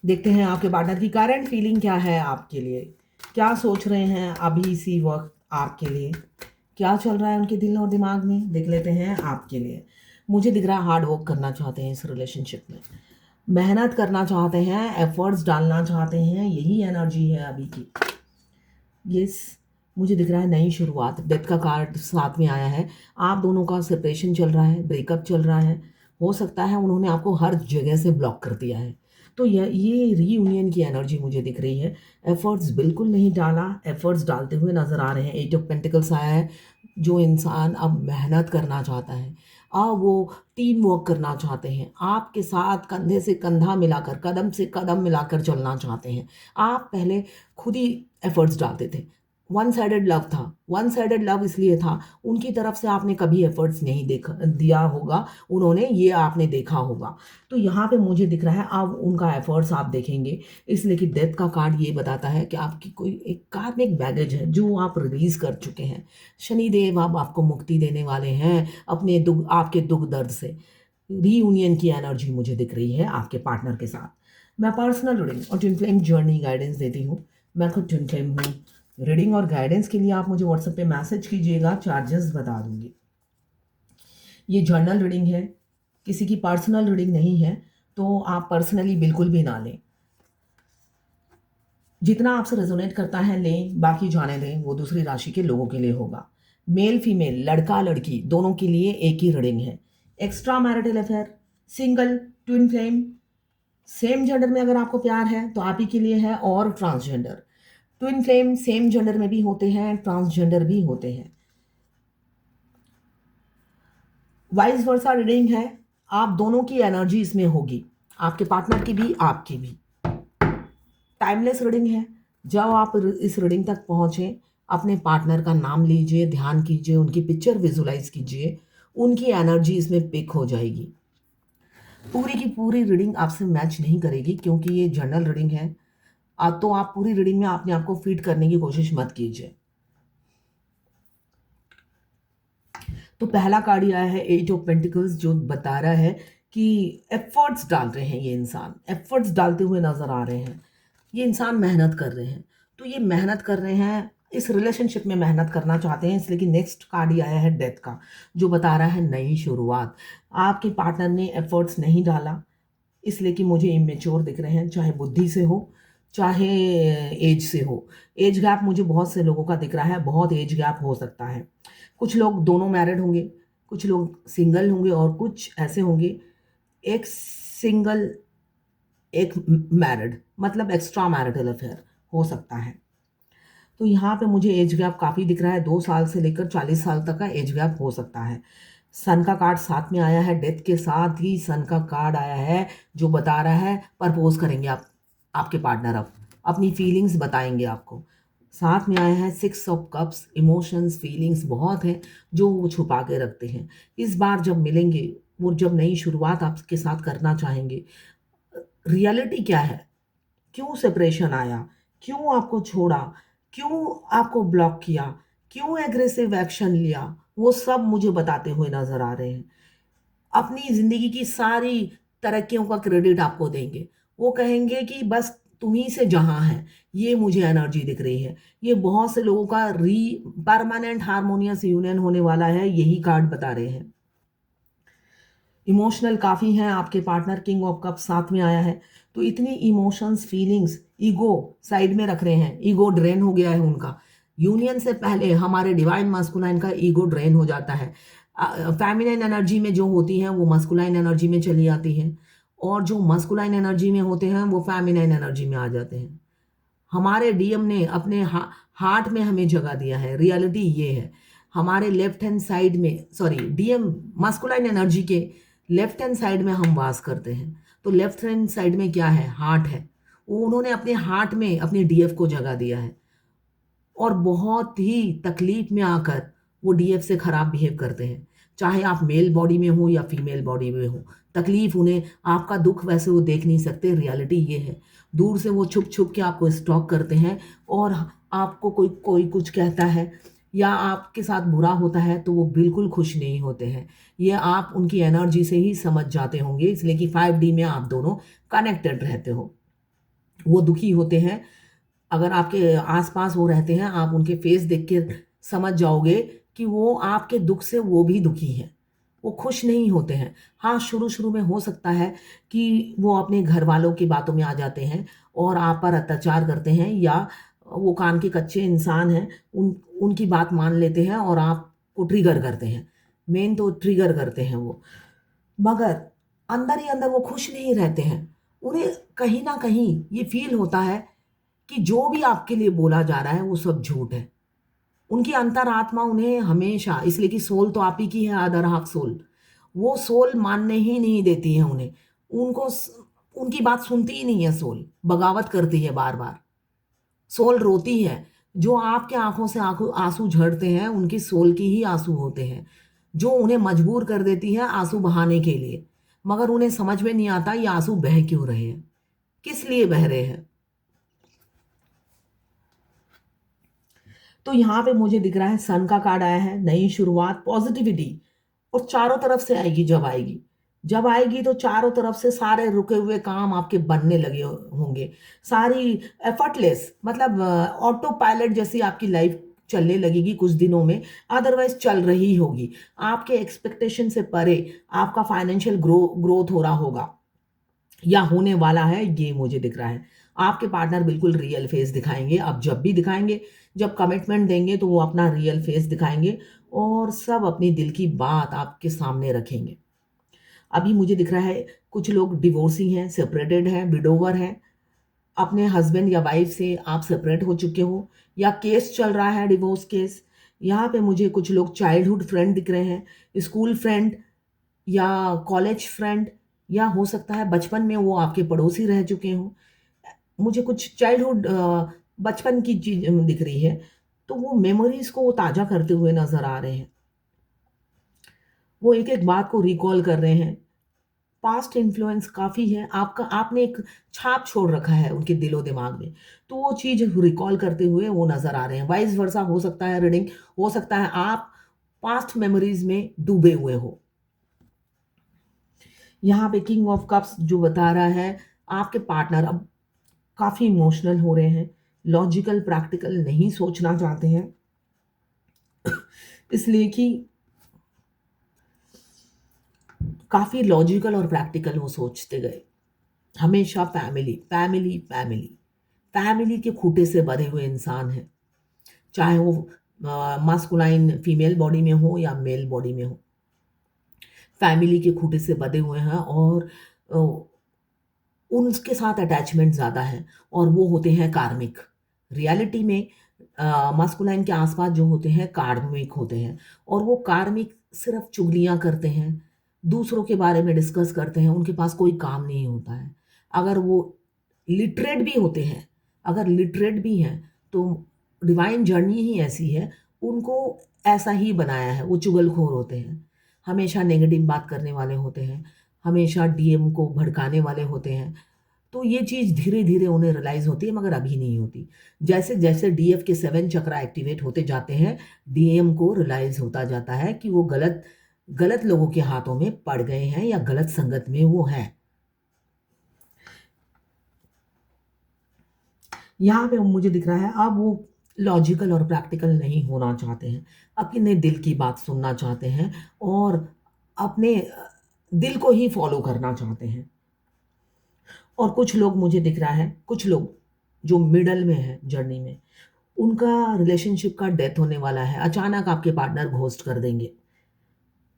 देखते हैं आपके पार्टनर की करंट फीलिंग क्या है आपके लिए, क्या सोच रहे हैं अभी इसी वक्त आपके लिए, क्या चल रहा है उनके दिल और दिमाग में। देख लेते हैं आपके लिए। मुझे दिख रहा है हार्ड वर्क करना चाहते हैं इस रिलेशनशिप में, मेहनत करना चाहते हैं, एफर्ट्स डालना चाहते हैं, यही एनर्जी है अभी की। यस, मुझे दिख रहा है नई शुरुआत। डेथ का कार्ड साथ में आया है। आप दोनों का सेपरेशन चल रहा है, ब्रेकअप चल रहा है। हो सकता है उन्होंने आपको हर जगह से ब्लॉक कर दिया है। तो ये रीयूनियन की एनर्जी मुझे दिख रही है। एफर्ट्स बिल्कुल नहीं डाला, एफर्ट्स डालते हुए नज़र आ रहे हैं। एट ऑफ पेंटिकल्स आया है। जो इंसान अब मेहनत करना चाहता है, अब वो टीम वर्क करना चाहते हैं, आपके साथ कंधे से कंधा मिलाकर, कदम से कदम मिलाकर चलना चाहते हैं। आप पहले खुद ही एफर्ट्स डालते थे। वन साइडेड लव था। वन साइडेड लव इसलिए था, उनकी तरफ से आपने कभी एफर्ट्स नहीं देखा दिया होगा, उन्होंने ये आपने देखा होगा। तो यहाँ पे मुझे दिख रहा है अब उनका एफर्ट्स आप देखेंगे। इसलिए कि डेथ का कार्ड ये बताता है कि आपकी कोई एक कार्मिक बैगेज है जो आप रिलीज कर चुके हैं। शनिदेव अब आपको मुक्ति देने वाले हैं अपने दुख, आपके दुख दर्द से। रीयूनियन की एनर्जी मुझे दिख रही है आपके पार्टनर के साथ। मैं पर्सनल रीडिंग और ट्विन फ्लेम जर्नी गाइडेंस देती हूँ। मैं खुद ट्विन फ्लेम हूँ। रीडिंग और गाइडेंस के लिए आप मुझे व्हाट्सएप पे मैसेज कीजिएगा, चार्जेस बता दूंगी। ये जर्नल रीडिंग है, किसी की पर्सनल रीडिंग नहीं है, तो आप पर्सनली बिल्कुल भी ना लें। जितना आपसे रेजोनेट करता है लें, बाकी जाने दें, वो दूसरी राशि के लोगों के लिए होगा। मेल फीमेल, लड़का लड़की दोनों के लिए एक ही रीडिंग है। Extra marital affair, single, twin flame, same gender में अगर आपको प्यार है तो आप ही के लिए है। और transgender, twin flame same gender में भी होते हैं, ट्रांसजेंडर भी होते हैं। वाइस वर्सा रीडिंग है। आप दोनों की एनर्जी इसमें होगी, आपके पार्टनर की भी, आपकी भी। टाइमलेस रीडिंग है। जब आप इस रीडिंग तक पहुंचे, अपने पार्टनर का नाम लीजिए, ध्यान कीजिए, उनकी पिक्चर विजुलाइज कीजिए, उनकी एनर्जी इसमें पिक हो जाएगी। पूरी की पूरी रीडिंग आपसे मैच नहीं करेगी क्योंकि ये जनरल रीडिंग है। तो आप पूरी रीडिंग में अपने आप को फीड करने की कोशिश मत कीजिए। तो पहला कार्ड ही आया है एट ऑफ पेंटिकल्स, जो बता रहा है कि एफर्ट्स डाल रहे हैं ये इंसान, एफर्ट्स डालते हुए नजर आ रहे हैं। ये इंसान मेहनत कर रहे हैं। तो ये मेहनत कर रहे हैं, इस रिलेशनशिप में मेहनत करना चाहते हैं, इसलिए कि नेक्स्ट कार्ड ही आया है डेथ का, जो बता रहा है नई शुरुआत। आपके पार्टनर ने एफर्ट्स नहीं डाला, इसलिए कि मुझे इमेच्योर दिख रहे हैं, चाहे बुद्धि से हो, चाहे एज से हो। एज गैप मुझे बहुत से लोगों का दिख रहा है, बहुत एज गैप हो सकता है। कुछ लोग दोनों मैरिड होंगे, कुछ लोग सिंगल होंगे, और कुछ ऐसे होंगे एक सिंगल एक मैरिड, मतलब एक्स्ट्रा मैरिटल अफेयर हो सकता है। तो यहाँ पे मुझे एज गैप काफ़ी दिख रहा है, 2 साल से लेकर 40 साल तक का एज गैप हो सकता है। सन का कार्ड साथ में आया है, डेथ के साथ ही सन का कार्ड आया है, जो बता रहा है प्रपोज करेंगे आप, आपके पार्टनर अब अपनी फीलिंग्स बताएंगे आपको। साथ में आया है 6 ऑफ कप्स, इमोशंस फीलिंग्स बहुत हैं जो वो छुपा के रखते हैं। इस बार जब मिलेंगे, वो जब नई शुरुआत आपके साथ करना चाहेंगे, रियलिटी क्या है, क्यों सेपरेशन आया, क्यों आपको छोड़ा, क्यों आपको ब्लॉक किया, क्यों एग्रेसिव एक्शन लिया, वो सब मुझे बताते हुए नजर आ रहे हैं। अपनी जिंदगी की सारी तरक्कियों का क्रेडिट आपको देंगे। वो कहेंगे कि बस तुम्ही से जहां है, ये मुझे एनर्जी दिख रही है। ये बहुत से लोगों का री परमानेंट हारमोनियस यूनियन होने वाला है, यही कार्ड बता रहे हैं। इमोशनल काफ़ी हैं आपके पार्टनर, किंग ऑफ कप साथ में आया है। तो इतनी इमोशंस फीलिंग्स, ईगो साइड में रख रहे हैं, ईगो ड्रेन हो गया है उनका। यूनियन से पहले हमारे डिवाइन मस्कुलाइन का ईगो ड्रेन हो जाता है। फेमिनाइन एनर्जी में जो होती हैं वो मस्कुलाइन एनर्जी में चली आती हैं, और जो मस्कुलाइन एनर्जी में होते हैं वो फेमिनाइन एनर्जी में आ जाते हैं। हमारे डीएम ने अपने हार्ट में हमें जगह दिया है, रियलिटी ये है। हमारे लेफ्ट हैंड साइड में, सॉरी, डीएम मस्कुलाइन एनर्जी के लेफ्ट हैंड साइड में हम वास करते हैं। तो लेफ्ट हैंड साइड में क्या है, हार्ट है। वो उन्होंने अपने हार्ट में अपने डीएफ को जगह दिया है, और बहुत ही तकलीफ में आकर वो डीएफ से खराब बिहेव करते हैं। चाहे आप मेल बॉडी में हो या फीमेल बॉडी में हो, तकलीफ उन्हें, आपका दुख वैसे वो देख नहीं सकते, रियलिटी ये है। दूर से वो छुप छुप के आपको स्टॉक करते हैं, और आपको कोई कोई कुछ कहता है या आपके साथ बुरा होता है तो वो बिल्कुल खुश नहीं होते हैं। ये आप उनकी एनर्जी से ही समझ जाते होंगे, इसलिए कि 5D में आप दोनों कनेक्टेड रहते हो। वो दुखी होते हैं। अगर आपके आस-पास वो रहते हैं, आप उनके फेस देख के समझ जाओगे कि वो आपके दुःख से वो भी दुखी हैं। वो खुश नहीं होते हैं। हाँ, शुरू-शुरू में हो सकता है कि वो अपने घरवालों की बातों में आ जाते हैं और आप पर अत्याचार करते हैं, या वो कान के कच्चे इंसान हैं, उनकी बात मान लेते हैं और आपको ट्रिगर करते हैं। मेन तो ट्रिगर करते हैं वो। मगर अंदर ही अंदर वो खुश नहीं रहते हैं। उन्हें कहीं न कहीं ये फ़ील होता है कि जो भी आपके लिए बोला जा रहा है वो सब झूठ है। उनकी अंतरात्मा उन्हें हमेशा, इसलिए कि सोल तो आप ही की है, अदर हाफ सोल। वो सोल मानने ही नहीं देती है उन्हें। उनको स उनकी बात सुनती ही नहीं है सोल, बगावत करती है बार-बार। सोल रोती है। जो आपके आँखों से आँखों आँसू झरते हैं, उनकी सोल के ही आँसू होते हैं, जो उन्हें मजबूर कर देती है आँसू बहाने के लिए। मगर उन्हें समझ में नहीं आता ये आँसू बह क्यों रहे हैं? किस लिए बह रहे हैं? तो यहाँ पे मुझे दिख रहा है सन का कार्ड आया है, नई शुरुआत, पॉज़िटिविटी, और चारों तरफ से आएगी जब आएगी। जब आएगी तो चारों तरफ से सारे रुके हुए काम आपके बनने लगे होंगे। सारी एफर्टलेस, मतलब ऑटो पायलट जैसी आपकी लाइफ़ चलने लगेगी कुछ दिनों में, अदरवाइज़ चल रही होगी। आपके एक्सपेक्टेशन से परे आपका फाइनेंशियल ग्रोथ हो रहा होगा या होने वाला है, ये मुझे दिख रहा है। आपके पार्टनर बिल्कुल रियल फेस दिखाएँगे, अब जब भी दिखाएँगे, जब कमिटमेंट देंगे तो वो अपना रियल फेस दिखाएँगे और सब अपनी दिल की बात आपके सामने रखेंगे। अभी मुझे दिख रहा है कुछ लोग डिवोर्सी हैं, सेपरेटेड हैं, विडोवर हैं, अपने हस्बैंड या वाइफ से आप सेपरेट हो चुके हो या केस चल रहा है, डिवोर्स केस। यहाँ पे मुझे कुछ लोग चाइल्डहुड फ्रेंड दिख रहे हैं, स्कूल फ्रेंड या कॉलेज फ्रेंड, या हो सकता है बचपन में वो आपके पड़ोसी रह चुके हों। मुझे कुछ चाइल्डहुड बचपन की चीज़ दिख रही है, तो वो मेमोरीज़ को वो ताज़ा करते हुए नज़र आ रहे हैं। वो एक-एक बात को रिकॉल कर रहे हैं। पास्ट इन्फ्लुएंस काफ़ी है, आपका आपने एक छाप छोड़ रखा है उनके दिलो-दिमाग में, तो वो चीज़ रिकॉल करते हुए वो नज़र आ रहे हैं। वाइस वर्सा हो सकता है रीडिंग, हो सकता है आप पास्ट मेमोरीज़ में डूबे हुए हो। यहाँ पे किंग ऑफ कप्स जो बता रहा है, आपके पार्टनर अब काफ़ी इमोशनल हो रहे हैं, लॉजिकल प्रैक्टिकल नहीं सोचना चाहते हैं, इसलिए कि काफ़ी लॉजिकल और प्रैक्टिकल वो सोचते गए। हमेशा फैमिली, फैमिली, फैमिली, फैमिली के खूँटे से बंधे हुए इंसान हैं, चाहे वो मास्कुलाइन फीमेल बॉडी में हो या मेल बॉडी में हो। फैमिली के खूँटे से बंधे हुए हैं और अ, उनके साथ अटैचमेंट ज़्यादा है और वो होते हैं कार्मिक। रियलिटी में मास्कुलाइन के आस-पास जो होते हैं कार्मिक होते हैं और वो कार्मिक सिर्फ़ चुगलियाँ करते हैं, दूसरों के बारे में डिस्कस करते हैं, उनके पास कोई काम नहीं होता है। अगर वो लिटरेट भी होते हैं, अगर लिटरेट भी हैं, तो डिवाइन जर्नी ही ऐसी है, उनको ऐसा ही बनाया है, वो चुगलखोर होते हैं। हमेशा नेगेटिव बात करने वाले होते हैं, हमेशा डीएम को भड़काने वाले होते हैं। तो ये चीज़ धीरे-धीरे उन्हें रियलाइज़ होती है मगर अभी नहीं होती। जैसे-जैसे डीएफ के 7 चक्रा एक्टिवेट होते जाते हैं, डीएम को रियलाइज़ होता जाता है कि वो गलत गलत लोगों के हाथों में पड़ गए हैं या गलत संगत में वो हैं। यहाँ पे मुझे दिख रहा है अब वो लॉजिकल और प्रैक्टिकल नहीं होना चाहते हैं। अपने दिल की बात सुनना चाहते हैं और अपने दिल को ही फ़ॉलो करना चाहते हैं। और कुछ लोग मुझे दिख रहा है, कुछ लोग जो मिडल में हैं जर्नी में, उनका रिलेशनशिप का डेथ होने वाला है। अचानक आपके पार्टनर घोस्ट कर देंगे।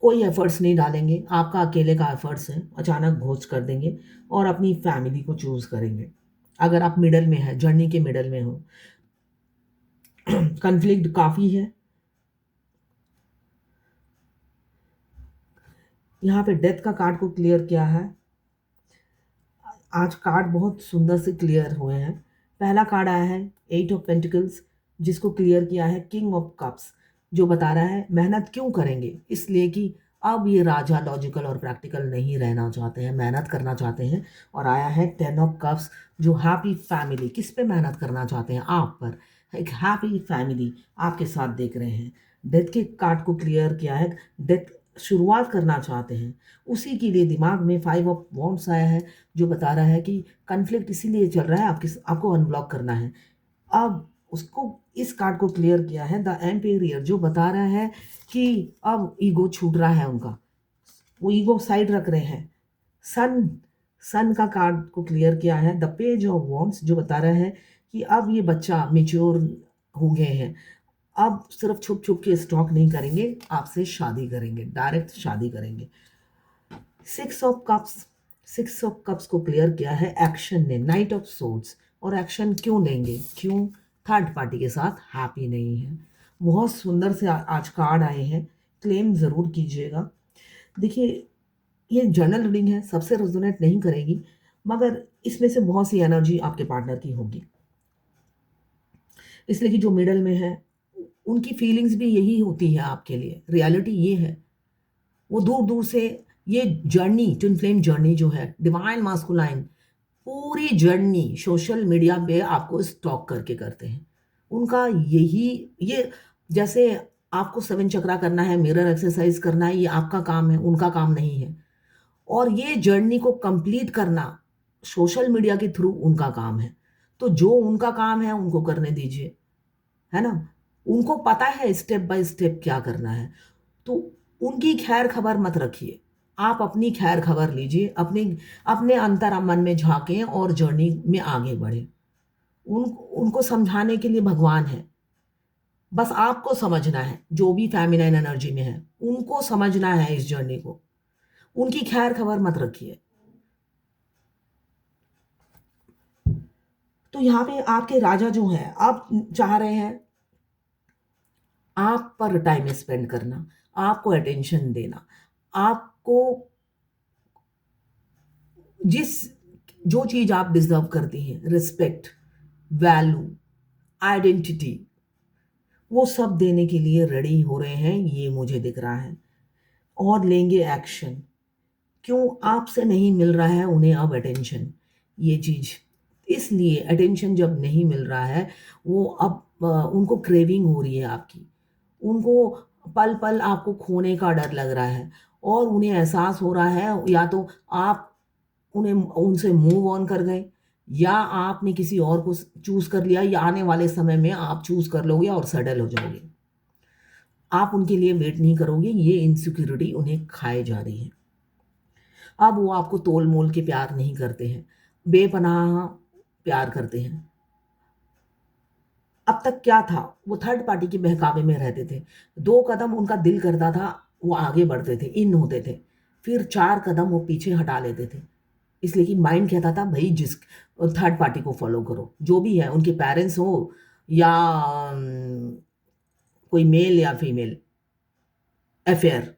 कोई एफर्ट्स नहीं डालेंगे, आपका अकेले का एफर्ट्स है, अचानक घोस्ट कर देंगे और अपनी फैमिली को चूज़ करेंगे। अगर आप मिडल में हैं, जर्नी के मिडल में हो, कॉन्फ्लिक्ट काफ़ी है। यहाँ पे डेथ का कार्ड को क्लियर किया है। आज कार्ड बहुत सुंदर से क्लियर हुए हैं। पहला कार्ड आया है 8 ऑफ पेंटिकल्स, जिसको क्लियर किया है किंग ऑफ कप्स, जो बता रहा है मेहनत क्यों करेंगे? इसलिए कि अब ये राजा लॉजिकल और प्रैक्टिकल नहीं रहना चाहते हैं, मेहनत करना चाहते हैं। और आया है 10 ऑफ कप्स, जो हैप्पी फैमिली, किस पे मेहनत करना चाहते हैं? आप पर। एक हैप्पी फैमिली आपके साथ देख रहे हैं। डेथ के कार्ड को क्लियर किया है। डेथ शुरुआत करना चाहते हैं, उसी के लिए दिमाग में 5 ऑफ वॉन्ड्स आया है, जो बता रहा है कि कॉन्फ्लिक्ट इसीलिए चल रहा है, आपको अनब्लॉक करना है। अब उसको इस कार्ड को क्लियर किया है द एम्पेरियर, जो बता रहा है कि अब ईगो छूट रहा है उनका, वो ईगो साइड रख रहे हैं। सन सन का कार्ड को क्लियर किया है द पेज ऑफ वॉन्ड्स, जो बता रहा है कि अब ये बच्चा मेच्योर हो गए हैं, अब सिर्फ छुप छुप के स्टॉक नहीं करेंगे, आपसे शादी करेंगे, डायरेक्ट शादी करेंगे। 6 ऑफ कप्स को क्लियर किया है एक्शन ने नाइट ऑफ सोर्ड्स। और एक्शन क्यों लेंगे, क्यों? थर्ड पार्टी के साथ हैप्पी नहीं है। बहुत सुंदर से आज कार्ड आए हैं, क्लेम ज़रूर कीजिएगा। देखिए, ये जर्नल रीडिंग है, सबसे रेजोनेट नहीं करेगी, मगर इसमें से बहुत सी एनर्जी आपके पार्टनर की होगी, इसलिए कि जो मिडल में है उनकी फीलिंग्स भी यही होती है आपके लिए। रियलिटी ये है, वो दूर दूर से ये जर्नी, ट्विन फ्लेम जर्नी जो है, डिवाइन मास्कुलाइन, पूरी जर्नी सोशल मीडिया पे आपको स्टॉक करके करते हैं। उनका यही, ये जैसे आपको 7 चक्रा करना है, मिरर एक्सरसाइज करना है, ये आपका काम है, उनका काम नहीं है। और ये जर्नी को कंप्लीट करना सोशल मीडिया के थ्रू उनका काम है। तो जो उनका काम है उनको करने दीजिए, है ना? उनको पता है स्टेप बाय स्टेप क्या करना है। तो उनकी खैर खबर मत रखिए, आप अपनी खैर खबर लीजिए, अपने अपने अंतर मन में झांकें और जर्नी में आगे बढ़ें। उनको समझाने के लिए भगवान है, बस आपको समझना है, जो भी फेमिनाइन एनर्जी में है उनको समझना है इस जर्नी को। उनकी खैर खबर मत रखिए। तो यहाँ पे आपके राजा जो हैं, आप चाह रहे हैं आप पर टाइम स्पेंड करना, आपको अटेंशन देना, आपको जिस जो चीज़ आप डिजर्व करती हैं, रिस्पेक्ट, वैल्यू, आइडेंटिटी, वो सब देने के लिए रेडी हो रहे हैं, ये मुझे दिख रहा है। और लेंगे एक्शन। क्यों? आपसे नहीं मिल रहा है उन्हें अब अटेंशन, ये चीज़, इसलिए अटेंशन जब नहीं मिल रहा है, वो अब उनको क्रेविंग हो रही है आपकी, उनको पल पल आपको खोने का डर लग रहा है, और उन्हें एहसास हो रहा है या तो आप उन्हें उनसे मूव ऑन कर गए, या आपने किसी और को चूज़ कर लिया, या आने वाले समय में आप चूज़ कर लोगे और सेटल हो जाओगे। आप उनके लिए वेट नहीं करोगे, ये इनसिक्योरिटी उन्हें खाए जा रही है। अब वो आपको तोल मोल के प्यार नहीं करते हैं, बेपनाह प्यार करते हैं। अब तक क्या था, वो थर्ड पार्टी के बहकावे में रहते थे। 2 कदम उनका दिल करता था, वो आगे बढ़ते थे, इन होते थे, फिर 4 कदम वो पीछे हटा लेते थे, इसलिए कि माइंड कहता था भाई जिस थर्ड पार्टी को फॉलो करो, जो भी है, उनके पेरेंट्स हो या कोई मेल या फीमेल अफेयर।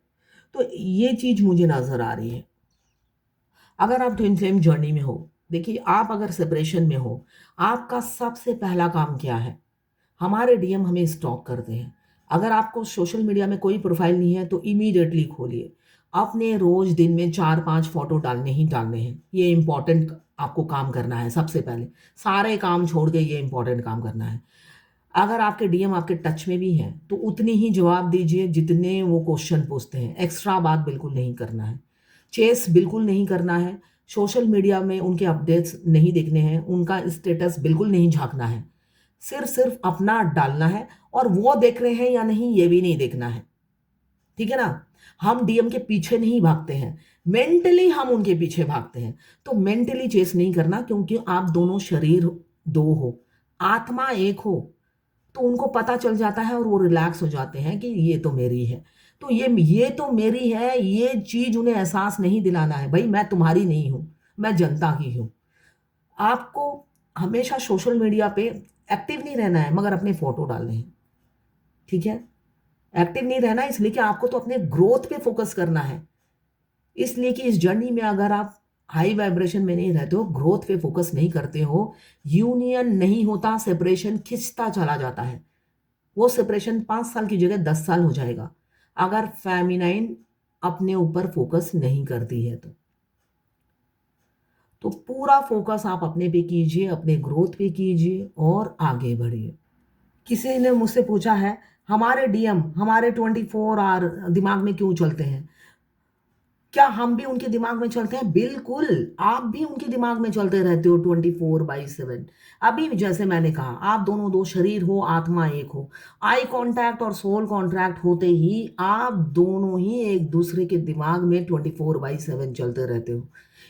तो ये चीज़ मुझे नज़र आ रही है। अगर आप ट्विन फ्लेम जर्नी में हो, देखिए, आप अगर सेपरेशन में हो, आपका सबसे पहला काम क्या है? हमारे डीएम हमें स्टॉक करते हैं। अगर आपको सोशल मीडिया में कोई प्रोफाइल नहीं है तो इमीडिएटली खोलिए। अपने रोज़ दिन में 4-5 फ़ोटो डालने ही डालने हैं। ये इम्पोर्टेंट आपको काम करना है सबसे पहले। सारे काम छोड़ के ये इम्पोर्टेंट काम करना है। अगर आपके डीएम आपके टच में भी हैं, तो उतनी ही जवाब दीजिए जितने वो क्वेश्चन पूछते हैं। एक्स्ट्रा बात बिल्कुल नहीं करना है। चेस बिल्कुल नहीं करना है। सोशल मीडिया में उनके अपडेट्स नहीं देखने हैं, उनका स्टेटस बिल्कुल नहीं झाँकना है। सिर्फ अपना डालना है, और वो देख रहे हैं या नहीं ये भी नहीं देखना है। ठीक है ना? हम डीएम के पीछे नहीं भागते हैं, मेंटली हम उनके पीछे भागते हैं। तो मेंटली चेस नहीं करना, क्योंकि आप दोनों शरीर 2 हो, आत्मा एक हो। तो उनको पता चल जाता है और वो रिलैक्स हो जाते हैं कि ये तो मेरी है। तो ये तो मेरी है, ये चीज़ उन्हें एहसास नहीं दिलाना है, भई मैं तुम्हारी नहीं हूँ, मैं जनता की हूँ। आपको हमेशा सोशल मीडिया पे एक्टिव नहीं रहना है, मगर अपने फ़ोटो डालने हैं, ठीक है? एक्टिव नहीं रहना है इसलिए कि आपको तो अपने ग्रोथ पे फ़ोकस करना है। इसलिए कि इस जर्नी में अगर आप हाई वाइब्रेशन में नहीं रहते हो, ग्रोथ पे फ़ोकस नहीं करते हो, यूनियन नहीं होता, सेपरेशन खिंचता चला जाता है। वो सेपरेशन 5 साल की जगह 10 साल हो जाएगा, अगर फेमिनाइन अपने ऊपर फ़ोकस नहीं करती है तो। तो पूरा फ़ोकस आप अपने पे कीजिए, अपने ग्रोथ पे कीजिए और आगे बढ़िए। किसी ने मुझसे पूछा है हमारे डीएम हमारे 24 आवर दिमाग में क्यों चलते हैं? क्या हम भी उनके दिमाग में चलते हैं? बिल्कुल, आप भी उनके दिमाग में चलते रहते हो 24/7। अभी जैसे मैंने कहा, आप दोनों दो शरीर हो, आत्मा एक हो। आई कांटेक्ट और सोल कांटेक्ट होते ही आप दोनों ही एक दूसरे के दिमाग में 24/7 चलते रहते हो।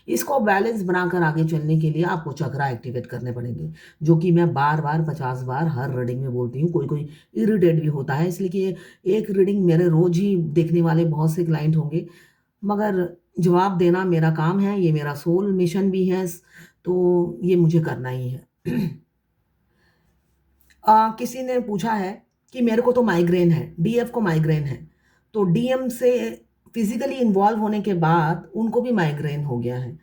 इसको बैलेंस बनाकर आगे चलने के लिए आपको चक्रा एक्टिवेट करने पड़ेंगे, जो कि मैं बार-बार 50 बार हर रीडिंग में बोलती हूँ। कोई-कोई इरिटेट भी होता है, इसलिए कि एक रीडिंग मेरे रोज़ ही देखने वाले बहुत से क्लाइंट होंगे, मगर जवाब देना मेरा काम है, ये मेरा सोल मिशन भी है, तो ये मुझे करना ही है। किसी ने पूछा है कि मेरे को तो माइग्रेन है, डीएफ को माइग्रेन है, तो डीएम से फिज़िकली इन्वॉल्व होने के बाद उनको भी माइग्रेन हो गया है।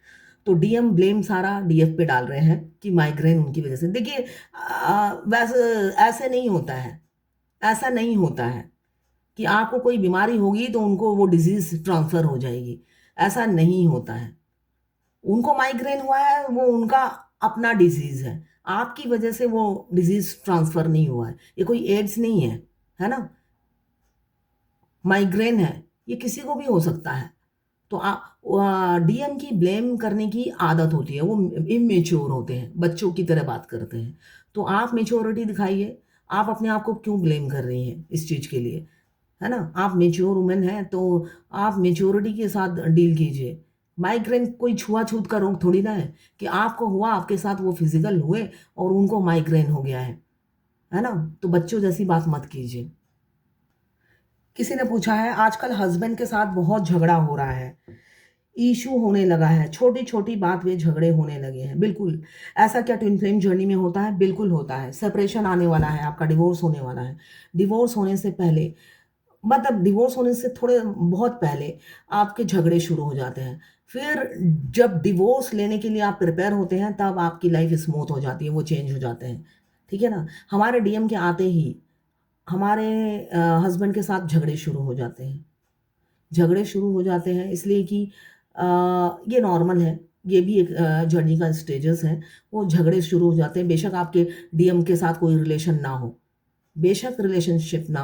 तो डीएम ब्लेम सारा डीएफ पे डाल रहे हैं कि माइग्रेन उनकी वज़ह से। देखिए वैसे ऐसे नहीं होता है, ऐसा नहीं होता है कि आपको कोई बीमारी होगी तो उनको वो डिज़ीज़ ट्रांसफ़र हो जाएगी, ऐसा नहीं होता है। उनको माइग्रेन हुआ है, वो उनका अपना डिज़ीज़ है। आपकी वजह से वो डिज़ीज़ ट्रांसफ़र नहीं हुआ है। ये कोई एड्स नहीं है ना? माइग्रेन है, ये किसी को भी हो सकता है। तो डीएम की ब्लेम करने की आदत होती है, वो इमैच्योर होते हैं, बच्चों की तरह बात करते हैं। तो आप मैच्योरिटी दिखाइए, आप अपने आप को क्यों ब्लेम कर रही हैं इस चीज़ के लिए? है ना? आप मैच्योर वुमन हैं, तो आप मैच्योरिटी के साथ डील कीजिए। माइग्रेन कोई छुआ-छूत का रोग थोड़ी ना है कि आपको हुआ, आपके साथ वो फिज़िकल हुए और उनको माइग्रेन हो गया है ना? तो बच्चों जैसी बात मत कीजिए। किसी ने पूछा है, आजकल हस्बैंड के साथ बहुत झगड़ा हो रहा है, इश्यू होने लगा है, छोटी-छोटी बात पे झगड़े होने लगे हैं। बिल्कुल, ऐसा क्या ट्विन फ्लेम जर्नी में होता है? बिल्कुल होता है। सेपरेशन आने वाला है, आपका डिवोर्स होने वाला है। डिवोर्स होने से पहले, मतलब डिवोर्स होने से थोड़े बहुत पहले आपके झगड़े शुरू हो जाते हैं। फिर जब डिवोर्स लेने के लिए आप प्रिपेयर होते हैं, तब आपकी लाइफ़ स्मूथ हो जाती है, वो चेंज हो जाते हैं। ठीक है ना? हमारे डीएम के आते ही हमारे हस्बैंड के साथ झगड़े शुरू हो जाते हैं। झगड़े शुरू हो जाते हैं इसलिए कि अ, ये नॉर्मल है, ये भी एक जर्नी का स्टेजेस है। वो झगड़े शुरू हो जाते हैं, बेशक आपके डीएम के साथ कोई रिलेशन ना हो, बेशक रिलेशनशिप ना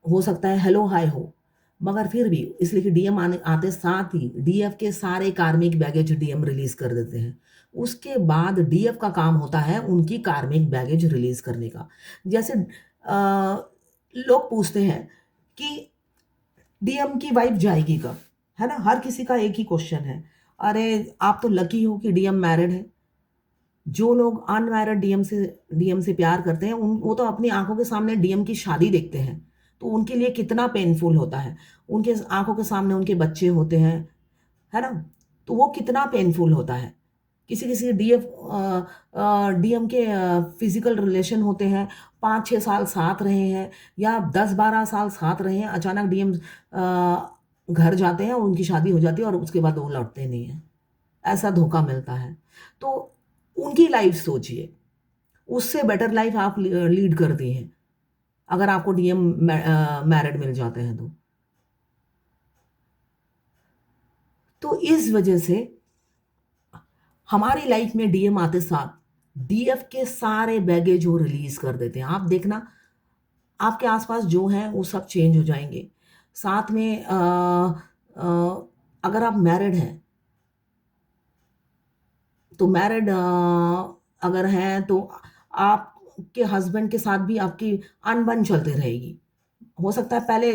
हो सकता है हेलो हाय हो, मगर फिर भी इसलिए कि डीएम आने आते साथ ही डीएफ के सारे कार्मिक बैगेज डीएम रिलीज़ कर देते हैं। उसके बाद डीएफ का काम होता है उनकी कार्मिक बैगेज रिलीज़ करने का। जैसे लोग पूछते हैं कि डीएम की वाइफ जाएगी कब? है ना? हर किसी का एक ही क्वेश्चन है। अरे! आप तो लकी हो कि डीएम मैरिड है। जो लोग अनमैरिड डीएम से प्यार करते हैं, उन वो तो अपनी आँखों के सामने डीएम की शादी देखते हैं। तो उनके लिए कितना पेनफुल होता है। उनके आँखों के सामने उनके बच्चे होते हैं, है ना? तो वो कितना पेनफुल होता है। किसी-किसी डीएम के फिज़िकल रिलेशन होते हैं, 5-6 साल साथ रहे हैं या 10-12 साल साथ रहे हैं, अचानक डीएम घर जाते हैं और उनकी शादी हो जाती है और उसके बाद वो लौटते नहीं हैं। ऐसा धोखा मिलता है। तो उनकी लाइफ़ सोचिए, उससे बेटर लाइफ़ आप लीड करती हैं, अगर आपको डीएम मैरिड मिल जाते हैं तो। तो इस वजह से हमारी लाइफ में डीएम आते साथ डीएफ के सारे बैगेज वो रिलीज़ कर देते हैं। आप देखना, आपके आस-पास जो हैं वो सब चेंज हो जाएँगे। साथ में अगर आप मैरिड हैं, तो मैरिड अगर हैं तो आपके हस्बैंड के साथ भी आपकी अनबन चलती रहेगी। हो सकता है पहले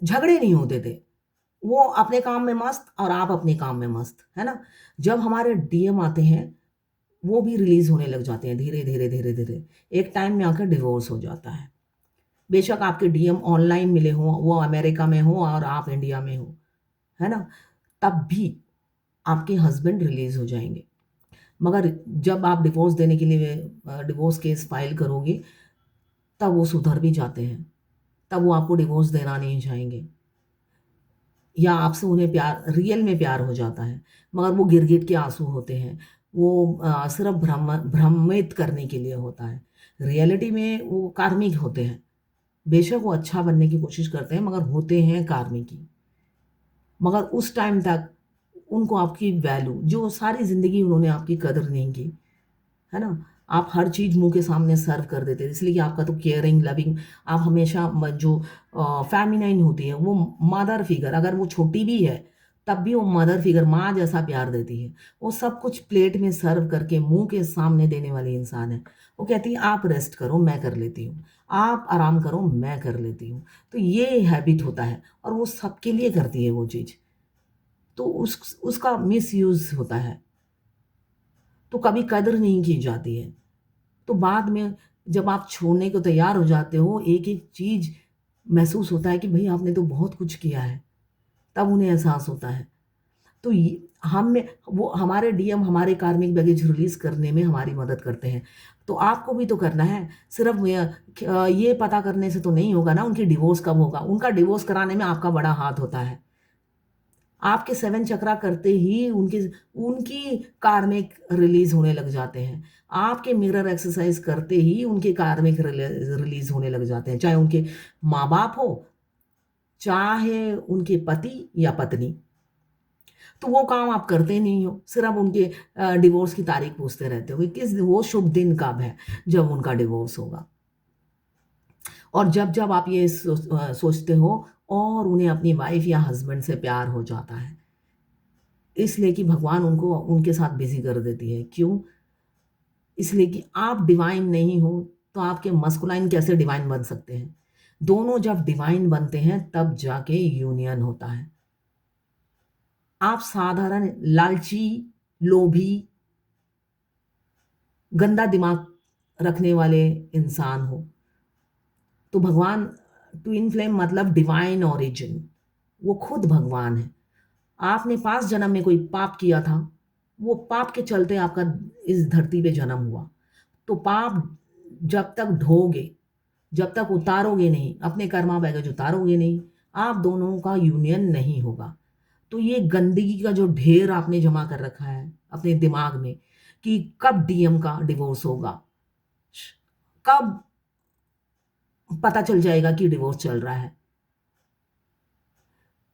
झगड़े नहीं होते थे। वो अपने काम में मस्त और आप अपने काम में मस्त, है ना? जब हमारे डीएम आते हैं, वो भी रिलीज़ होने लग जाते हैं धीरे, धीरे, धीरे, धीरे। एक टाइम में आकर डिवोर्स हो जाता है। बेशक आपके डीएम ऑनलाइन मिले हों, वो अमेरिका में हो और आप इंडिया में हो, है ना? तब भी आपके हस्बैंड रिलीज़ हो जाएँगे। मगर जब आप डिवोर्स देने के लिए डिवोर्स केस फाइल करोगे, तब वो सुधर भी जाते हैं। तब वो आपको डिवोर्स देना नहीं चाहेंगे या आपसे उन्हें प्यार रियल में प्यार हो जाता है, मगर वो गिर-गिर के आँसू होते हैं। वो सिर्फ़ भ्रमित करने के लिए होता है। रियलिटी में वो कार्मिक होते हैं। बेशक वो अच्छा बनने की कोशिश करते हैं, मगर होते हैं कार्मिक ही। मगर उस टाइम तक उनको आपकी वैल्यू जो सारी ज़िंदगी उन्होंने आपकी कदर नहीं की, है ना? आप हर चीज़ मुंह के सामने सर्व कर देते हैं, इसलिए कि आपका तो केयरिंग लविंग, आप हमेशा जो फेमिनाइन होती है वो मदर फिगर, अगर वो छोटी भी है तब भी वो मदर फिगर माँ जैसा प्यार देती है। वो सब कुछ प्लेट में सर्व करके मुंह के सामने देने वाली इंसान है। वो कहती है आप रेस्ट करो मैं कर लेती हूँ, आप आराम करो मैं कर लेती हूँ। तो ये हैबिट होता है और वो सबके लिए करती है वो चीज़। तो उसका मिसयूज़ होता है, तो कभी कदर नहीं की जाती है। तो बाद में जब आप छोड़ने को तैयार हो जाते हो, एक-एक चीज़ महसूस होता है कि भई आपने तो बहुत कुछ किया है, तब उन्हें एहसास होता है। तो ये हम में वो हमारे डीएम हमारे कार्मिक बैगेज रिलीज़ करने में हमारी मदद करते हैं। तो आपको भी तो करना है, सिर्फ़ ये पता करने से तो नहीं होगा ना उनकी डिवोर्स कब होगा, उनका डिवोर्स कराने में आपका बड़ा हाथ होता है। आपके 7 चक्रा करते ही उनकी उनकी कार्मिक रिलीज़ होने लग जाते हैं। आपके मिरर एक्सरसाइज़ करते ही उनके कार्मिक रिलीज़ होने लग जाते हैं, चाहे उनके माँ-बाप हो, चाहे उनके पति या पत्नी। तो वो काम आप करते नहीं हो, सिर्फ़ उनके डिवोर्स की तारीख पूछते रहते हो कि वो शुभ दिन कब है, जब उनका डिवोर्स होगा। और जब-जब आप ये सोचते हो और उन्हें अपनी वाइफ़ या हस्बैंड से प्यार हो जाता है। इसलिए कि भगवान उनको उनके साथ बिज़ी कर देती है। क्यों? इसलिए कि आप डिवाइन नहीं हो, तो आपके मस्कुलाइन कैसे डिवाइन बन सकते हैं? दोनों जब डिवाइन बनते हैं, तब जाके यूनियन होता है। आप साधारण लालची, लोभी, गंदा दिमाग रखने वाले इंसान हो, तो भगवान ट्विन फ्लेम मतलब डिवाइन ओरिजिन, वो खुद भगवान है। आपने पास्ट जन्म में कोई पाप किया था, वो पाप के चलते आपका इस धरती पे जन्म हुआ। तो पाप जब तक ढोगे, जब तक उतारोगे नहीं, अपने कर्मा बैगेज उतारोगे नहीं, आप दोनों का यूनियन नहीं होगा। तो ये गंदगी का जो ढेर आपने जमा कर रखा है अपने दिमाग में कि कब डीएम का डिवोर्स होगा, कब पता चल जाएगा कि डिवोर्स चल रहा है।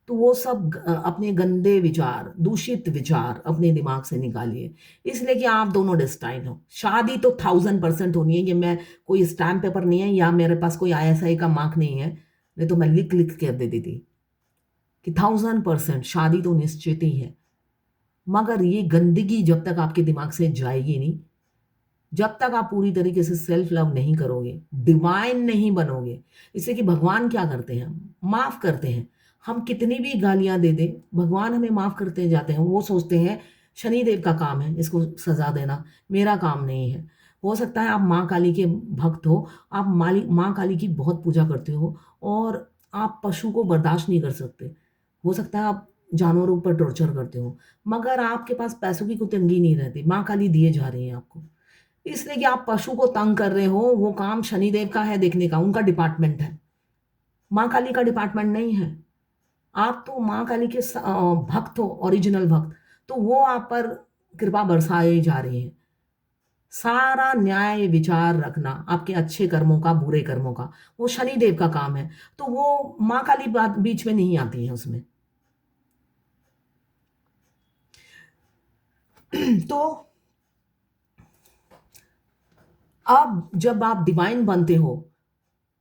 तो वो सब अपने गंदे विचार, दूषित विचार अपने दिमाग से निकालिए। इसलिए कि आप दोनों डेस्टाइन्ड हो। शादी तो 1000% होनी है, ये मैं कोई स्टैम्प पेपर नहीं है या मेरे पास कोई आईएसआई का मार्क नहीं है, नहीं तो मैं लिख-लिख के दे देती कि 1000% शादी तो निश्चित ही है। मगर ये गंदगी जब तक आपके दिमाग से जाएगी नहीं, जब तक आप पूरी तरीके से सेल्फ लव नहीं करोगे, डिवाइन नहीं बनोगे। इससे कि भगवान क्या करते हैं? माफ़ करते हैं। हम कितनी भी गालियाँ दे दें, भगवान हमें माफ़ करते जाते हैं। वो सोचते हैं शनिदेव का काम है इसको सज़ा देना, मेरा काम नहीं है। हो सकता है आप माँ काली के भक्त हो, आप माँ काली की बहुत पूजा करते हो और आप पशु को बर्दाश्त नहीं कर सकते। हो सकता है आप जानवरों पर टॉर्चर करते हो, मगर आपके पास पैसों की कोई तंगी नहीं रहती, माँ काली दिए जा रही हैं आपको। इसलिए कि आप पशु को तंग कर रहे हो, वो काम शनिदेव का है देखने का, उनका डिपार्टमेंट है। माँ काली का डिपार्टमेंट नहीं है। आप तो माँ काली के भक्त हो, ओरिजिनल भक्त, तो वो आप पर कृपा बरसाए जा रही है। सारा न्याय विचार रखना आपके अच्छे कर्मों का, बुरे कर्मों का, वो शनिदेव का काम है। तो वो माँ काली बात बीच में नहीं आती है उसमें। तो अब जब आप डिवाइन बनते हो,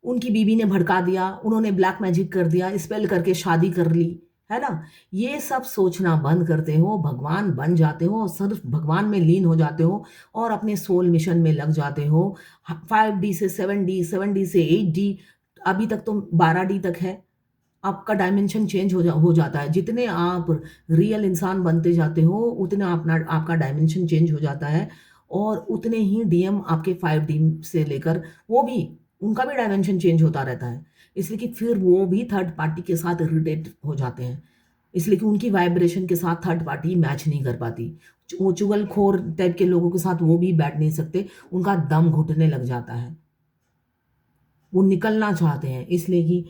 उनकी बीवी ने भड़का दिया, उन्होंने ब्लैक मैजिक कर दिया, स्पेल करके शादी कर ली, है ना? ये सब सोचना बंद करते हो, भगवान बन जाते हो और सिर्फ़ भगवान में लीन हो जाते हो और अपने सोल मिशन में लग जाते हो। 5D से 7D, 7D से 8D, अभी तक तो 12D तक है। आपका डायमेंशन चेंज हो जाता है। जितने आप रियल इंसान बनते जाते हो, उतना अपना आपका डायमेंशन चेंज हो जाता है और उतने ही डीएम आपके 5D से लेकर वो भी उनका भी डायमेंशन चेंज होता रहता है। इसलिए कि फिर वो भी थर्ड पार्टी के साथ इरिटेट हो जाते हैं। इसलिए कि उनकी वाइब्रेशन के साथ थर्ड पार्टी मैच नहीं कर पाती। वो चुगलखोर टाइप के लोगों के साथ वो भी बैठ नहीं सकते, उनका दम घुटने लग जाता है। वो निकलना चाहते हैं इसलिए कि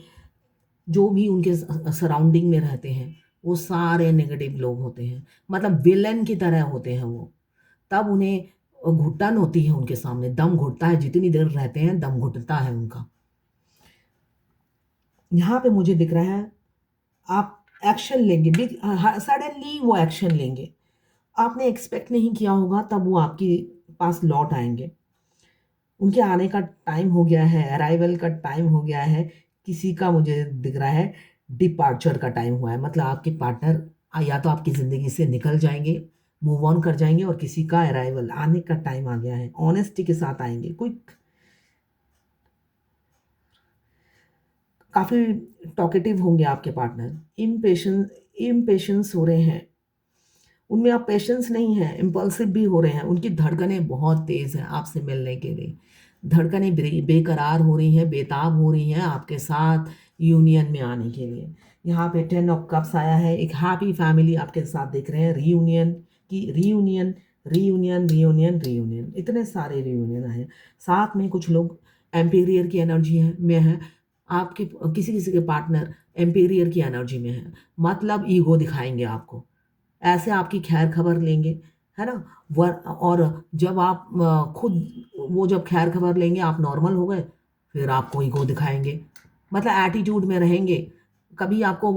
जो भी उनके सराउंडिंग में रहते हैं, वो सारे नेगेटिव लोग होते हैं। मतलब विलेन की तरह होते हैं वो। तब उन्हें घुटन होती है उनके सामने, दम घुटता है, जितनी देर रहते हैं दम घुटता है उनका। यहाँ पे मुझे दिख रहा है आप एक्शन लेंगे, सडनली वो एक्शन लेंगे। आपने एक्सपेक्ट नहीं किया होगा तब वो आपके पास लौट आएँगे। उनके आने का टाइम हो गया है, अराइवल का टाइम हो गया है। किसी का मुझे दिख रहा है डिपार्चर का टाइम हुआ है, मतलब आपके पार्टनर या तो आपकी ज़िंदगी से निकल जाएंगे, मूव ऑन कर जाएंगे, और किसी का अराइवल आने का टाइम आ गया है। ऑनेस्टी के साथ आएंगे। कोई काफ़ी टॉकेटिव होंगे आपके पार्टनर। इम्पेशेंस हो रहे हैं, उनमें आप पेशेंस नहीं है, इम्पल्सिव भी हो रहे हैं। उनकी धड़कनें बहुत तेज़ हैं आपसे मिलने के लिए। धड़कनें बेकरार हो रही हैं, बेताब हो रही हैं आपके साथ यूनियन में आने के लिए। यहाँ पे 10 ऑफ कप्स आया है। एक हैप्पी फैमिली आपके साथ देख रहे हैं। रीयूनियन रीयूनियन रीयूनियन रीयूनियन, इतने सारे रीयूनियन आए हैं। साथ में कुछ लोग एम्पीरियर की एनर्जी में है। आपके किसी किसी के पार्टनर एम्पीरियर की एनर्जी में है, मतलब ईगो दिखाएंगे आपको, ऐसे आपकी खैर खबर लेंगे, है ना। वर और जब आप खुद वो जब खैर खबर लेंगे, आप नॉर्मल हो गए, फिर आपको ईगो दिखाएंगे, मतलब एटीट्यूड में रहेंगे। कभी आपको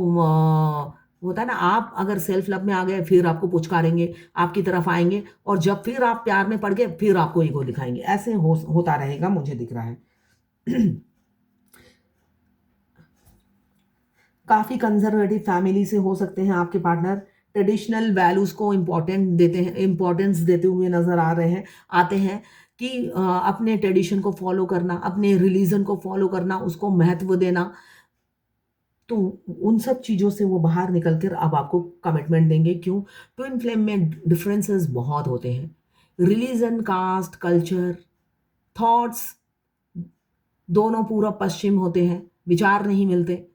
होता है ना, आप अगर सेल्फ लव में आ गए, फिर आपको पुचकारेंगे, आपकी तरफ आएंगे, और जब फिर आप प्यार में पड़ गए, फिर आपको ईगो दिखाएंगे। ऐसे होता रहेगा, मुझे दिख रहा है। काफ़ी कंजर्वेटिव फैमिली से हो सकते हैं आपके पार्टनर। ट्रेडिशनल वैल्यूज़ को इम्पोर्टेंस देते हुए नज़र आ रहे हैं आते हैं कि अपने ट्रेडिशन को फॉलो करना, अपने रिलीजन को फॉलो करना, उसको महत्व देना। तो उन सब चीज़ों से वो बाहर निकल कर अब आपको कमिटमेंट देंगे। क्यों? ट्विन फ्लेम में डिफरेंसेस बहुत होते हैं। रिलीजन, कास्ट, कल्चर, थॉट्स, दोनों पूरब पश्चिम होते हैं, विचार नहीं मिलते।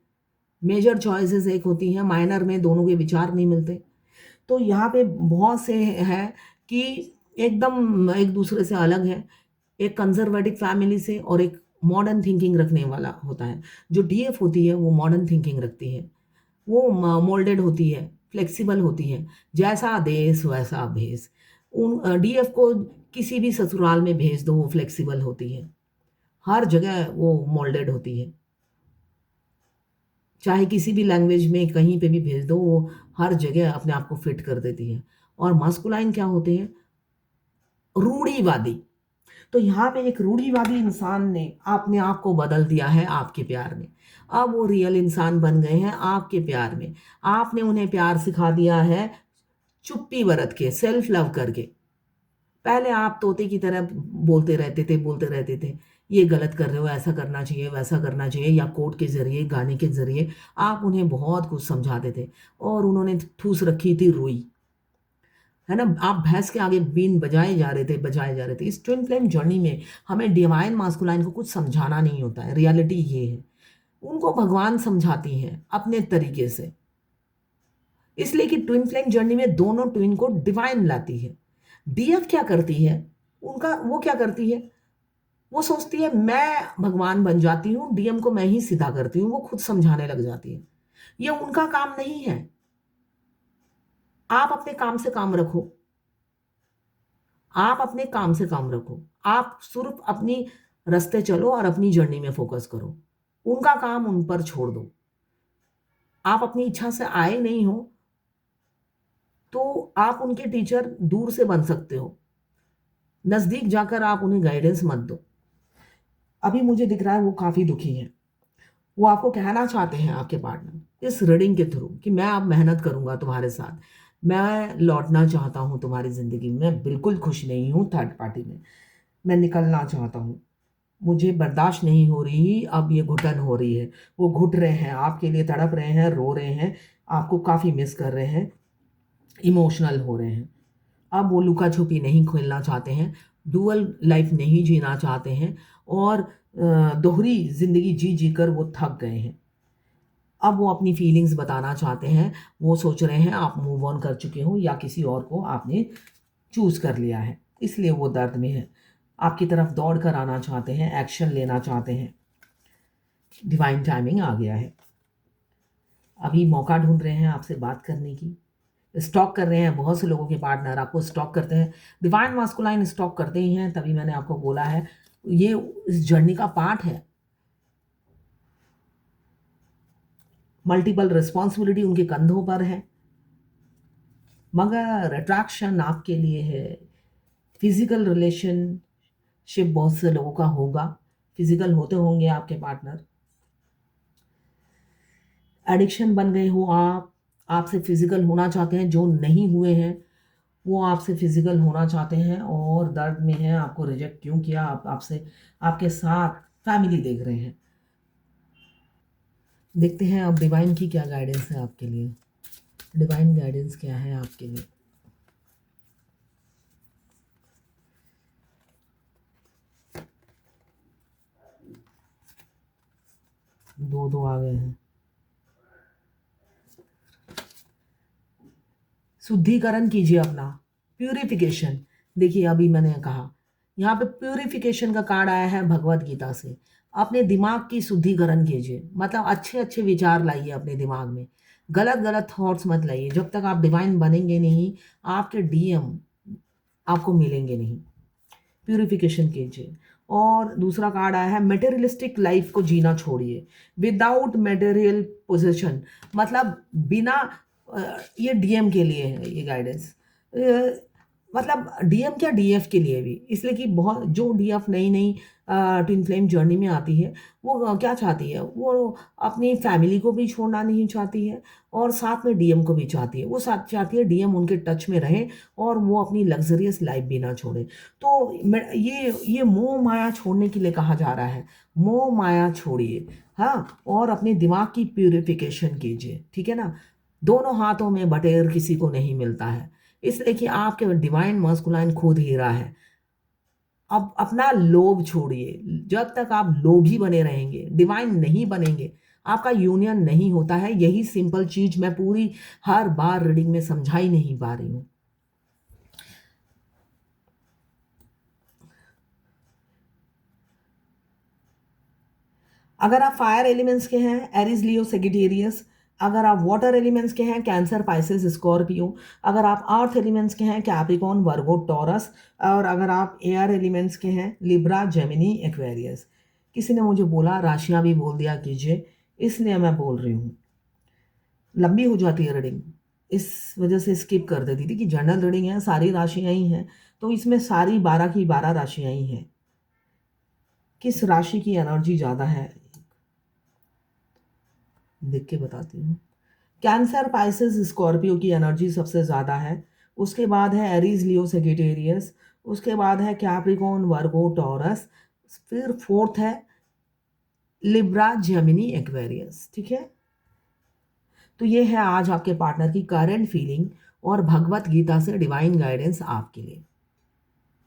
मेजर चॉइसेस एक होती हैं, माइनर में दोनों के विचार नहीं मिलते। तो यहाँ पे बहुत से हैं कि एकदम एक दूसरे से अलग है। एक कंजर्वेटिव फैमिली से और एक मॉडर्न थिंकिंग रखने वाला होता है। जो डीएफ होती है वो मॉडर्न थिंकिंग रखती है, वो मोल्डेड होती है, फ्लेक्सिबल होती है। जैसा देश वैसा भेस। उन डीएफ को किसी भी ससुराल में भेज दो, वो फ्लेक्सिबल होती है, हर जगह वो मोल्डेड होती है। चाहे किसी भी लैंग्वेज में कहीं पे भी भेज दो, वो हर जगह अपने आप को फिट कर देती है। और मस्कुलाइन क्या होते हैं? रूढ़िवादी। तो यहाँ पे एक रूढ़िवादी इंसान ने अपने आप को बदल दिया है आपके प्यार में। अब वो रियल इंसान बन गए हैं आपके प्यार में। आपने उन्हें प्यार सिखा दिया है चुप्पी बरत के, सेल्फ लव करके। पहले आप तोते की तरह बोलते रहते थे, ये गलत कर रहे हो, ऐसा करना चाहिए, वैसा करना चाहिए, या कोट के ज़रिए, गाने के ज़रिए आप उन्हें बहुत कुछ समझाते थे, और उन्होंने ठूस रखी थी रुई, है ना। आप भैंस के आगे बीन बजाए जा रहे थे। इस ट्विन फ्लेम जर्नी में हमें डिवाइन मास्कुलाइन को कुछ समझाना नहीं होता है, रियलिटी ये है। उनको भगवान समझाती हैं अपने तरीके से, इसलिए कि ट्विन फ्लेम जर्नी में दोनों ट्विन को डिवाइन लाती है। डीएफ क्या करती है? उनका वो क्या करती है? वो सोचती है मैं भगवान बन जाती हूँ, डीएम को मैं ही सीधा करती हूँ, वो खुद समझाने लग जाती है। ये उनका काम नहीं है। आप अपने काम से काम रखो, आप अपने काम से काम रखो, आप सिर्फ अपनी रास्ते चलो और अपनी जर्नी में फोकस करो। उनका काम उन पर छोड़ दो। आप अपनी इच्छा से आए नहीं हो, तो आप उनके टीचर दूर से बन सकते हो, नज़दीक जाकर आप उन्हें गाइडेंस मत दो। अभी मुझे दिख रहा है वो काफ़ी दुखी हैं। वो आपको कहना चाहते हैं आपके पार्टनर इस रीडिंग के थ्रू कि मैं अब मेहनत करूंगा तुम्हारे साथ, मैं लौटना चाहता हूं तुम्हारी ज़िंदगी में, मैं बिल्कुल खुश नहीं हूं थर्ड पार्टी में, मैं निकलना चाहता हूं, मुझे बर्दाश्त नहीं हो रही, अब ये घुटन हो रही है। वो घुट रहे हैं, आपके लिए तड़प रहे हैं, रो रहे हैं, आपको काफ़ी मिस कर रहे हैं, इमोशनल हो रहे हैं। अब वो लुका छुपी नहीं खेलना चाहते हैं, डुअल लाइफ नहीं जीना चाहते हैं, और दोहरी ज़िंदगी जी जी कर वो थक गए हैं। अब वो अपनी फीलिंग्स बताना चाहते हैं। वो सोच रहे हैं आप मूव ऑन कर चुके हो, या किसी और को आपने चूज़ कर लिया है, इसलिए वो दर्द में है। आपकी तरफ दौड़ कर आना चाहते हैं, एक्शन लेना चाहते हैं। डिवाइन टाइमिंग आ गया है। अभी मौका ढूंढ रहे हैं आपसे बात करने की, स्टॉक कर रहे हैं। बहुत से लोगों के पार्टनर आपको स्टॉक करते हैं, डिवाइन मास्कुलाइन स्टॉक करते ही हैं। तभी मैंने आपको बोला है ये इस जर्नी का पार्ट है। मल्टीपल रिस्पॉन्सिबिलिटी उनके कंधों पर है, मगर अट्रैक्शन आपके लिए है। फिजिकल रिलेशन, शिप बहुत से लोगों का होगा, फिजिकल होते होंगे आपके पार्टनर। एडिक्शन बन गए हो आप, आपसे फिजिकल होना चाहते हैं, जो नहीं हुए हैं वो आपसे फिजिकल होना चाहते हैं और दर्द में हैं, आपको रिजेक्ट क्यों किया, आप आपसे आपके साथ फैमिली देख रहे हैं। देखते हैं अब डिवाइन की क्या गाइडेंस है आपके लिए। डिवाइन गाइडेंस क्या है आपके लिए। दो दो आ गए हैं। शुद्धिकरण कीजिए अपना, प्यूरिफिकेशन। देखिए अभी मैंने कहा यहाँ पे प्यूरिफिकेशन का कार्ड आया है भगवत गीता से। अपने दिमाग की शुद्धिकरण कीजिए, मतलब अच्छे अच्छे विचार लाइए अपने दिमाग में, गलत गलत थॉट्स मत लाइए। जब तक आप डिवाइन बनेंगे नहीं, आपके डीएम आपको मिलेंगे नहीं। प्यूरिफिकेशन कीजिए। और दूसरा कार्ड आया है मटेरियलिस्टिक लाइफ को जीना छोड़िए, विदाउट मटेरियल पोजेशन। मतलब बिना ये डीएम के लिए है ये गाइडेंस, मतलब डीएम क्या डीएफ के लिए भी, इसलिए कि बहुत जो डीएफ नई नई ट्विन फ्लेम जर्नी में आती है वो क्या चाहती है, वो अपनी फैमिली को भी छोड़ना नहीं चाहती है और साथ में डीएम को भी चाहती है। वो साथ चाहती है डीएम उनके टच में रहे और वो अपनी लग्जरियस लाइफ भी ना छोड़े। तो ये मोह माया छोड़ने के लिए कहा जा रहा है। मोह माया छोड़िए, हाँ, और अपने दिमाग की प्यूरिफिकेशन कीजिए, ठीक है ना। दोनों हाथों में बटेर किसी को नहीं मिलता है, इसलिए कि आपके डिवाइन मस्कुलाइन खुद हीरा है। अब अपना लोभ छोड़िए। जब तक आप लोभी बने रहेंगे, डिवाइन नहीं बनेंगे, आपका यूनियन नहीं होता है। यही सिंपल चीज मैं पूरी हर बार रीडिंग में समझा ही नहीं पा रही हूँ। अगर आप फायर एलिमेंट्स के हैं, एरीज लियो सेगिटेरियस। अगर आप वाटर एलिमेंट्स के हैं, कैंसर पाइसेस स्कॉर्पियो। अगर आप अर्थ एलिमेंट्स के हैं, कैप्रिकॉर्न वर्गो टॉरस। और अगर आप एयर एलिमेंट्स के हैं, लिब्रा जेमिनी एक्वेरियस। किसी ने मुझे बोला राशियां भी बोल दिया कीजिए, इसलिए मैं बोल रही हूँ। लंबी हो जाती है रीडिंग, इस वजह से स्किप कर देती थी कि जनरल रीडिंग है, सारी राशियां ही हैं, तो इसमें सारी 12 की 12 राशियां ही हैं। किस राशि की एनर्जी ज़्यादा है देख के बताती हूँ। कैंसर पाइसेस स्कॉर्पियो की एनर्जी सबसे ज़्यादा है। उसके बाद है एरीज लियो सेगिटेरियस। उसके बाद है कैप्रिकॉर्न वर्गो टॉरस। फिर फोर्थ है लिब्रा जेमिनी एक्वेरियस, ठीक है। तो ये है आज आपके पार्टनर की करंट फीलिंग और भगवत गीता से डिवाइन गाइडेंस आपके लिए।